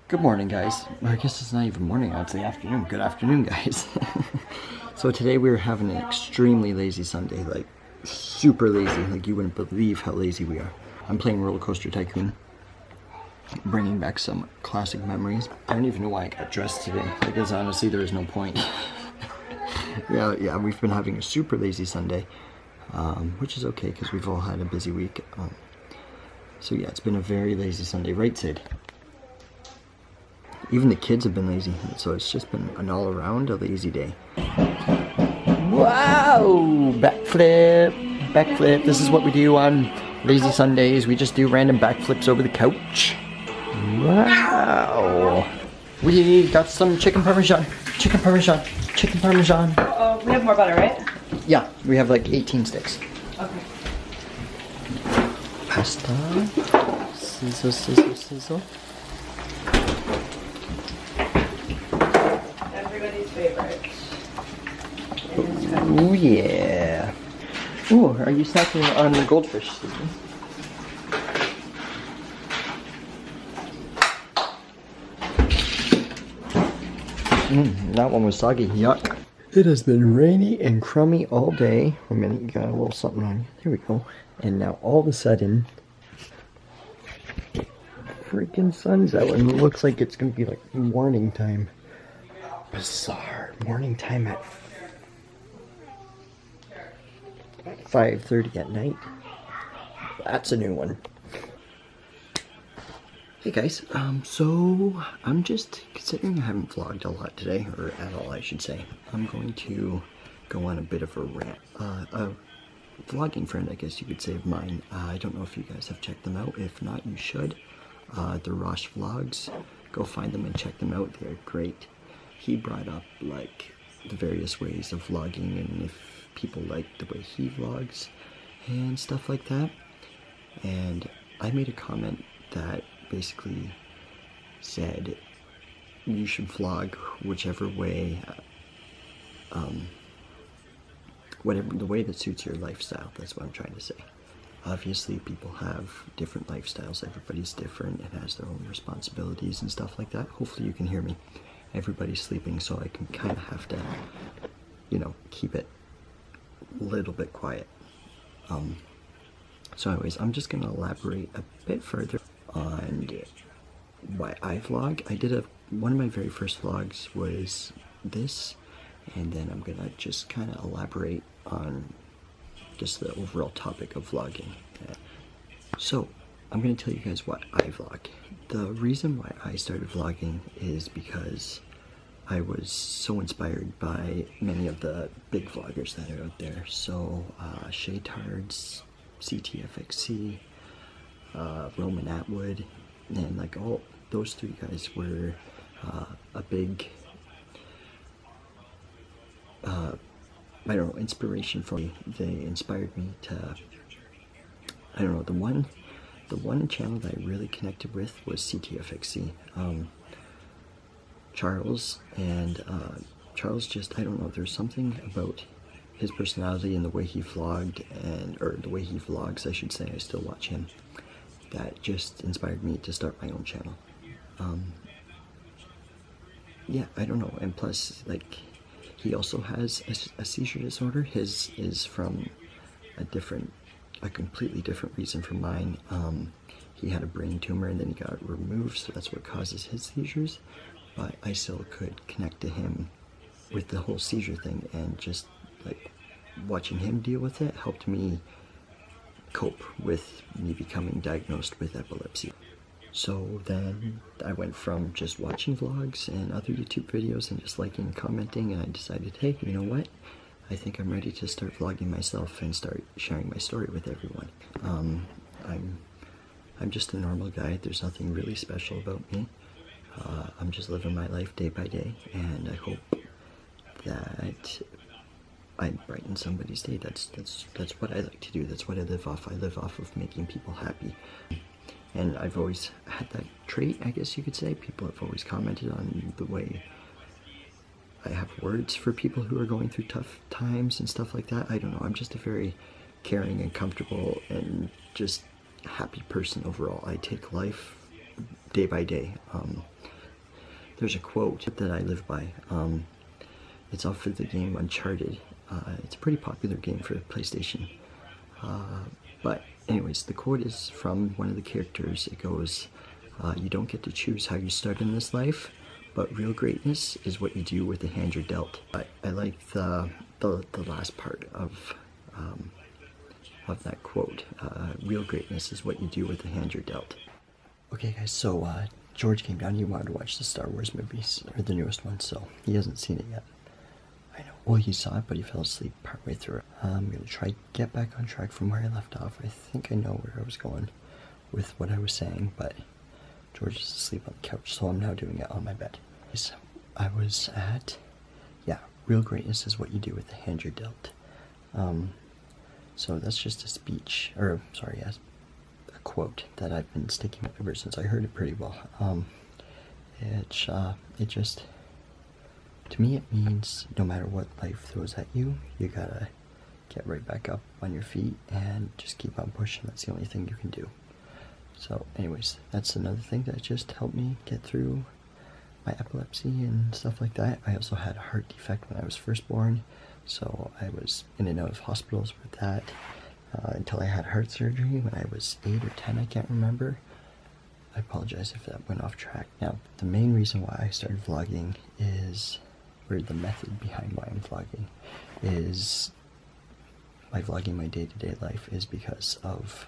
Good morning, guys. Or I guess it's not even morning, I'd say afternoon. Good afternoon, guys. So today we're having an extremely lazy Sunday, like super lazy. Like you wouldn't believe how lazy we are. I'm playing Roller Coaster Tycoon, bringing back some classic memories. I don't even know why I got dressed today, because honestly there is no point. yeah, we've been having a super lazy Sunday, which is okay because we've all had a busy week. So yeah, it's been a very lazy Sunday, right, Sid? Even the kids have been lazy, so it's just been an all-around a lazy day. Wow! Backflip! Backflip. This is what we do on lazy Sundays. We just do random backflips over the couch. Wow! We got some chicken parmesan. Chicken parmesan. Chicken parmesan. Uh-oh, we have more butter, right? Yeah, we have like 18 sticks. Okay. Pasta. Sizzle, sizzle, sizzle. Everybody's favorite. Oh yeah. Ooh, are you snacking on the goldfish, Stephen? That one was soggy. Yuck. It has been rainy and crummy all day. A minute, you got a little something on you. Here we go. And now all of a sudden, freaking sun's out and it looks like it's gonna be like morning time. Bizarre. Morning time at 5:30 at night. That's a new one. Hey guys, so I'm just considering I haven't vlogged a lot today, or at all I should say. I'm going to go on a bit of a rant. A vlogging friend, I guess you could say, of mine. I don't know if you guys have checked them out. If not, you should. The Rosh Vlogs. Go find them and check them out. They're great. He brought up like the various ways of vlogging and if people like the way he vlogs and stuff like that. And I made a comment that basically said you should vlog whichever way, whatever the way that suits your lifestyle. That's what I'm trying to say. Obviously people have different lifestyles, everybody's different and has their own responsibilities and stuff like that. Hopefully you can hear me. Everybody's sleeping, so I can kind of have to, you know, keep it a little bit quiet. So anyways, I'm just going to elaborate a bit further on why I vlog. One of my very first vlogs was this, and then I'm going to just kind of elaborate on just the overall topic of vlogging. So, I'm going to tell you guys why I vlog. The reason why I started vlogging is because I was so inspired by many of the big vloggers that are out there. So, Shaytards, CTFXC, Roman Atwood, and like all those three guys were a big, I don't know, inspiration for me. They inspired me to, I don't know, the one channel that I really connected with was CTFXC. Charles, and Charles just, I don't know, there's something about his personality and the way he vlogged, or the way he vlogs, I should say, I still watch him, that just inspired me to start my own channel. Yeah, I don't know, and plus, like, he also has a seizure disorder. His is from a completely different reason from mine. He had a brain tumor and then he got removed, so that's what causes his seizures. But I still could connect to him with the whole seizure thing, and just like watching him deal with it helped me cope with me becoming diagnosed with epilepsy. So then I went from just watching vlogs and other YouTube videos and just liking and commenting, and I decided, hey, you know what? I think I'm ready to start vlogging myself and start sharing my story with everyone. I'm just a normal guy. There's nothing really special about me. I'm just living my life day by day, and I hope that I brighten somebody's day. That's what I like to do. That's what I live off. I live off of making people happy. And I've always had that trait, I guess you could say. People have always commented on the way I have words for people who are going through tough times and stuff like that. I don't know, I'm just a very caring and comfortable and just happy person overall. I take life day by day. there's a quote that I live by. It's off of the game Uncharted. It's a pretty popular game for PlayStation. But anyways, the quote is from one of the characters. It goes, you don't get to choose how you start in this life, but real greatness is what you do with the hand you're dealt. I like the last part of that quote. Real greatness is what you do with the hand you're dealt. Okay guys, so George came down. He wanted to watch the Star Wars movies, or the newest one, so he hasn't seen it yet. I know. Well, he saw it, but he fell asleep partway through it. I'm going to try to get back on track from where I left off. I think I know where I was going with what I was saying, but George is asleep on the couch, so I'm now doing it on my bed. So I was at, real greatness is what you do with the hand you're dealt. So that's just a speech, or sorry, a quote that I've been sticking with ever since I heard it pretty well. It just, to me, it means no matter what life throws at you, you gotta get right back up on your feet and just keep on pushing. That's the only thing you can do. So anyways, that's another thing that just helped me get through my epilepsy and stuff like that. I also had a heart defect when I was first born, so I was in and out of hospitals with that until I had heart surgery when I was 8 or 10, I can't remember. I apologize if that went off track. Now, the main reason why I started vlogging is, or the method behind why I'm vlogging, is by vlogging my day-to-day life is because of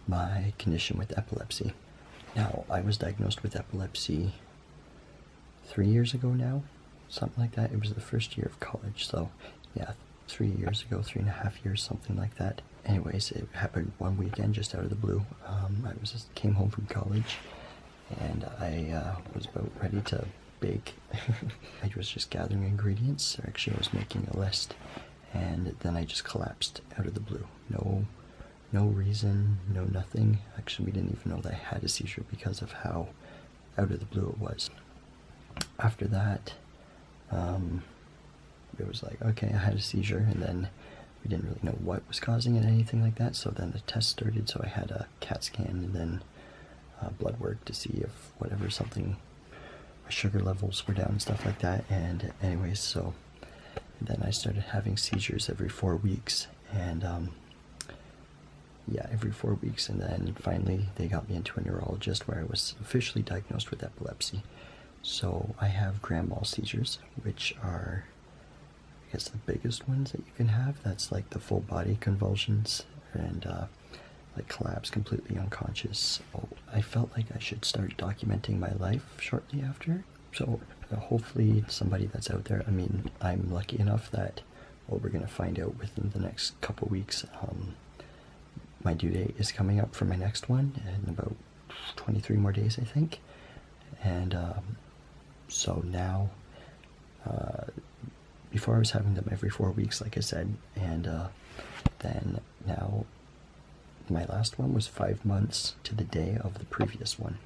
my condition with epilepsy. Now, I was diagnosed with epilepsy 3 years ago now, something like that. It was the first year of college, so yeah, 3 years ago, 3.5 years, something like that. Anyways, it happened one weekend just out of the blue. Came home from college, and I was about ready to bake. I was just gathering ingredients, or actually I was making a list, and then I just collapsed out of the blue. No reason, no nothing. Actually, we didn't even know that I had a seizure because of how out of the blue it was. After that, it was like, okay, I had a seizure, and then we didn't really know what was causing it, anything like that. So then the test started, so I had a CAT scan and then blood work to see if my sugar levels were down and stuff like that. And anyways, so then I started having seizures every 4 weeks, and every 4 weeks, and then finally they got me into a neurologist where I was officially diagnosed with epilepsy. So I have grand mal seizures, which are, I guess, the biggest ones that you can have. That's like the full body convulsions and like collapse, completely unconscious. So I felt like I should start documenting my life shortly after. So hopefully somebody that's out there, I mean, I'm lucky enough that, well, we're going to find out within the next couple weeks. My due date is coming up for my next one in about 23 more days, I think. And so now, before I was having them every 4 weeks, like I said, and then now my last one was 5 months to the day of the previous one.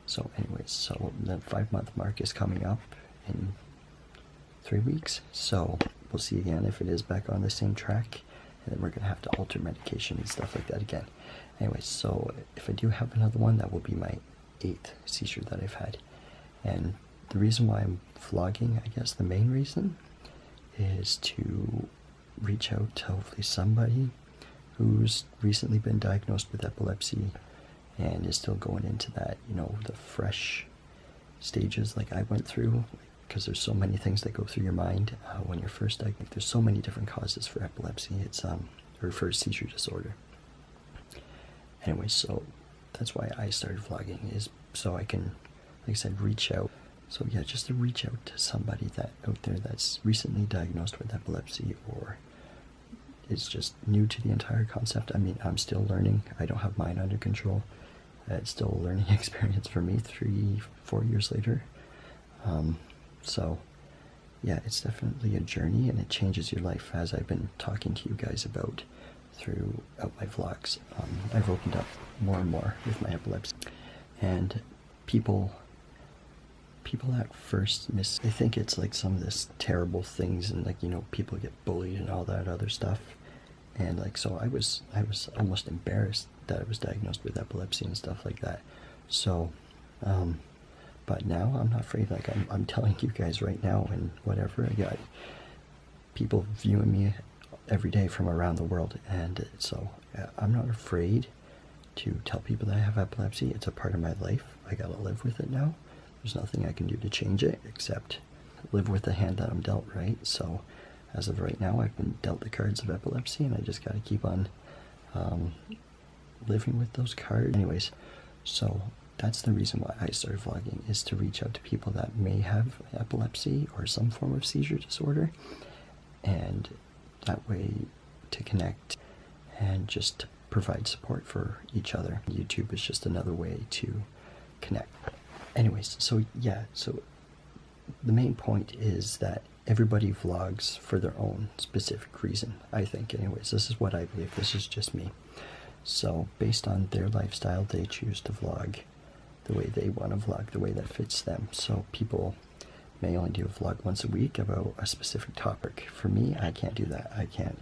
So anyways, so the 5-month mark is coming up in 3 weeks. So we'll see again if it is back on the same track, and then we're going to have to alter medication and stuff like that again. Anyways, so if I do have another one, that will be my 8th seizure that I've had. And the reason why I'm vlogging, I guess the main reason, is to reach out to hopefully somebody who's recently been diagnosed with epilepsy and is still going into that, the fresh stages like I went through, because there's so many things that go through your mind when you're first diagnosed. There's so many different causes for epilepsy. It's or for seizure disorder. Anyway, so that's why I started vlogging, is so I can, like I said, reach out. So yeah, just to reach out to somebody out there that's recently diagnosed with epilepsy or is just new to the entire concept. I mean, I'm still learning. I don't have mine under control. It's still a learning experience for me 3-4 years later. So yeah, it's definitely a journey, and it changes your life, as I've been talking to you guys about throughout my vlogs. I've opened up more and more with my epilepsy, and people at first they think it's like some of this terrible things, and like, people get bullied and all that other stuff. And like, so I was almost embarrassed that I was diagnosed with epilepsy and stuff like that. So But now I'm not afraid. Like I'm telling you guys right now, and whatever, I got people viewing me every day from around the world, and so I'm not afraid to tell people that I have epilepsy. It's a part of my life. I gotta live with it now. There's nothing I can do to change it except live with the hand that I'm dealt, right? So as of right now, I've been dealt the cards of epilepsy, and I just gotta keep on living with those cards. Anyways, so that's the reason why I started vlogging, is to reach out to people that may have epilepsy or some form of seizure disorder, and that way to connect and just to provide support for each other. YouTube is just another way to connect. Anyways, so yeah, so the main point is that everybody vlogs for their own specific reason, I think. Anyways, this is what I believe. This is just me. So based on their lifestyle, they choose to vlog the way they want to vlog, the way that fits them. So people may only do a vlog once a week about a specific topic. For me, I can't do that. I can't,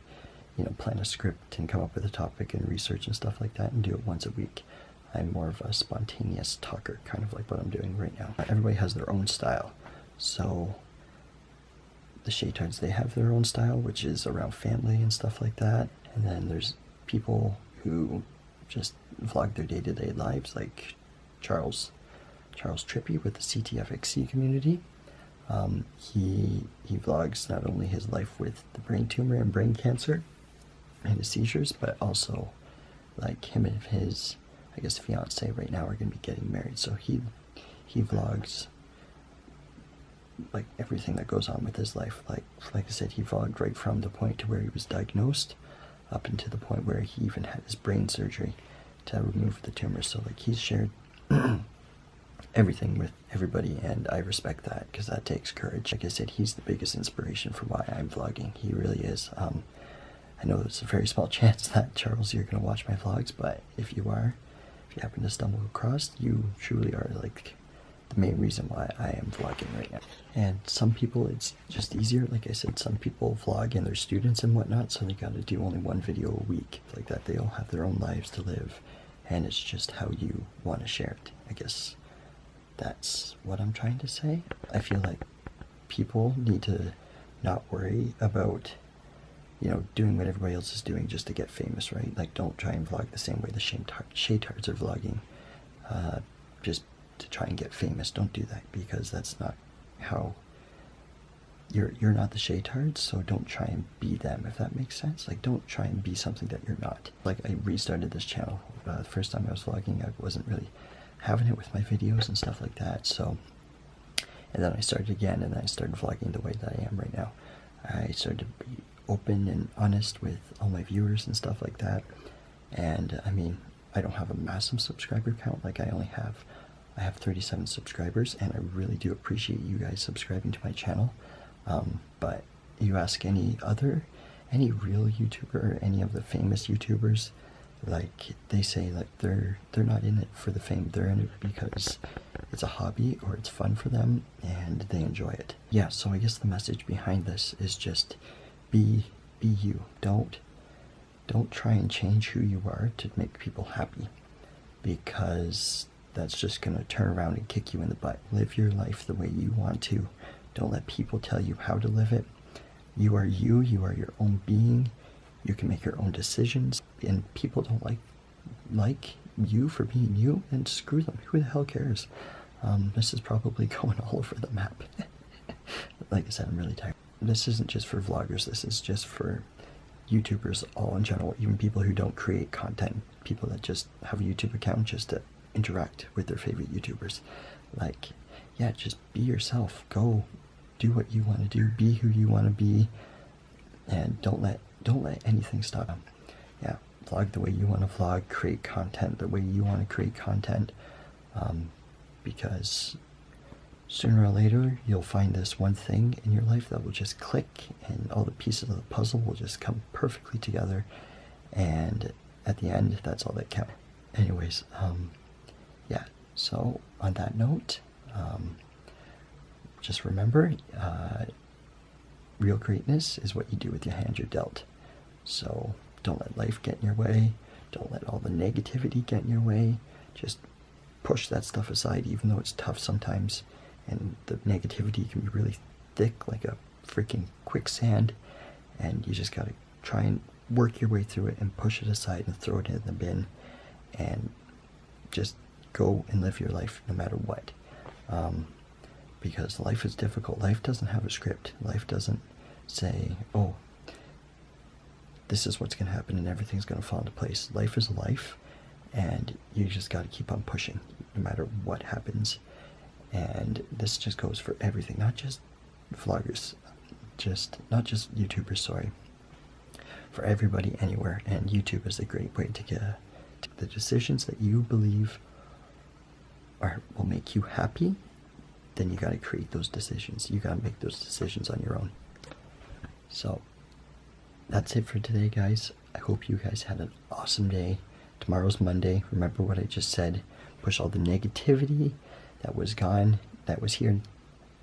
plan a script and come up with a topic and research and stuff like that and do it once a week. I'm more of a spontaneous talker, kind of like what I'm doing right now. Everybody has their own style. So the Shaytards, they have their own style, which is around family and stuff like that. And then there's people who just vlog their day-to-day lives, like Charles Trippy with the CTFXC community. He vlogs not only his life with the brain tumor and brain cancer and his seizures, but also like him and his, I guess, fiance right now are going to be getting married. So he vlogs like everything that goes on with his life. Like I said, he vlogged right from the point to where he was diagnosed up into the point where he even had his brain surgery to remove the tumor. So like he's shared everything with everybody, and I respect that because that takes courage. Like I said, he's the biggest inspiration for why I'm vlogging. He really is. I know there's a very small chance that, Charles, you're going to watch my vlogs, but if you happen to stumble across, you truly are like the main reason why I am vlogging right now. And some people, it's just easier. Like I said, some people vlog and they're students and whatnot, so they got to do only one video a week. Like that, they all have their own lives to live, and it's just how you want to share it. I guess that's what I'm trying to say. I feel like people need to not worry about, doing what everybody else is doing just to get famous, right? Like, don't try and vlog the same way the Shaytards are vlogging, just to try and get famous. Don't do that, because that's not how you're not the Shaytards, so don't try and be them, if that makes sense. Like, don't try and be something that you're not. Like, I restarted this channel. The first time I was vlogging, I wasn't really having it with my videos and stuff like that, so, and then I started again, and then I started vlogging the way that I am right now. I started to be open and honest with all my viewers and stuff like that. And I mean, I don't have a massive subscriber count. Like, I have 37 subscribers, and I really do appreciate you guys subscribing to my channel. But you ask any real YouTuber or any of the famous YouTubers, like, they say like they're not in it for the fame. They're in it because it's a hobby or it's fun for them and they enjoy it. Yeah, so I guess the message behind this is just be you. Don't try and change who you are to make people happy, because that's just going to turn around and kick you in the butt. Live your life the way you want to. Don't let people tell you how to live it. You are you. You are your own being. You can make your own decisions, and people don't like you for being you, and screw them. Who the hell cares? This is probably going all over the map. Like I said, I'm really tired. This isn't just for vloggers. This is just for YouTubers all in general, even people who don't create content, people that just have a YouTube account just to interact with their favorite YouTubers. Like, yeah, just be yourself. Go do what you want to do. Be who you want to be, and don't let anything stop them. Yeah, vlog the way you want to vlog. Create content the way you want to create content, because sooner or later you'll find this one thing in your life that will just click, and all the pieces of the puzzle will just come perfectly together, and at the end, that's all that counts. Anyways, yeah, so on that note, just remember, real greatness is what you do with your hand you're dealt. So don't let life get in your way. Don't let all the negativity get in your way. Just push that stuff aside, even though it's tough sometimes, and the negativity can be really thick like a freaking quicksand, and you just gotta try and work your way through it and push it aside and throw it in the bin and just go and live your life no matter what. Because life is difficult. Life doesn't have a script. Life doesn't say, oh, this is what's going to happen and everything's going to fall into place. Life is life, and you just got to keep on pushing no matter what happens. And this just goes for everything, not just vloggers, not just YouTubers, sorry. For everybody anywhere, and YouTube is a great way to get the decisions that you believe will make you happy. Then you got to create those decisions. You got to make those decisions on your own. So that's it for today, guys. I hope you guys had an awesome day. Tomorrow's Monday. Remember what I just said. Push all the negativity that was gone, that was here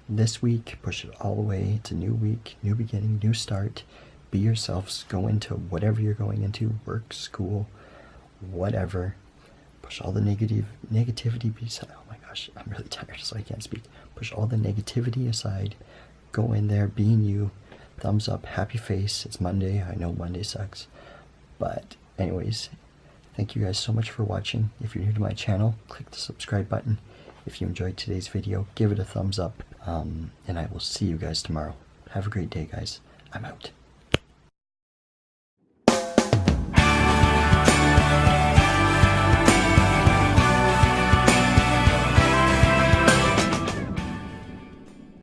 this week. Push it all away. It's a new week, new beginning, new start. Be yourselves. Go into whatever you're going into. Work, school, whatever. Push all the negativity aside. Oh my gosh, I'm really tired, so I can't speak. Push all the negativity aside. Go in there, being you. Thumbs up, happy face. It's Monday. I know Monday sucks. But anyways, thank you guys so much for watching. If you're new to my channel, click the subscribe button. If you enjoyed today's video, give it a thumbs up. And I will see you guys tomorrow. Have a great day, guys. I'm out.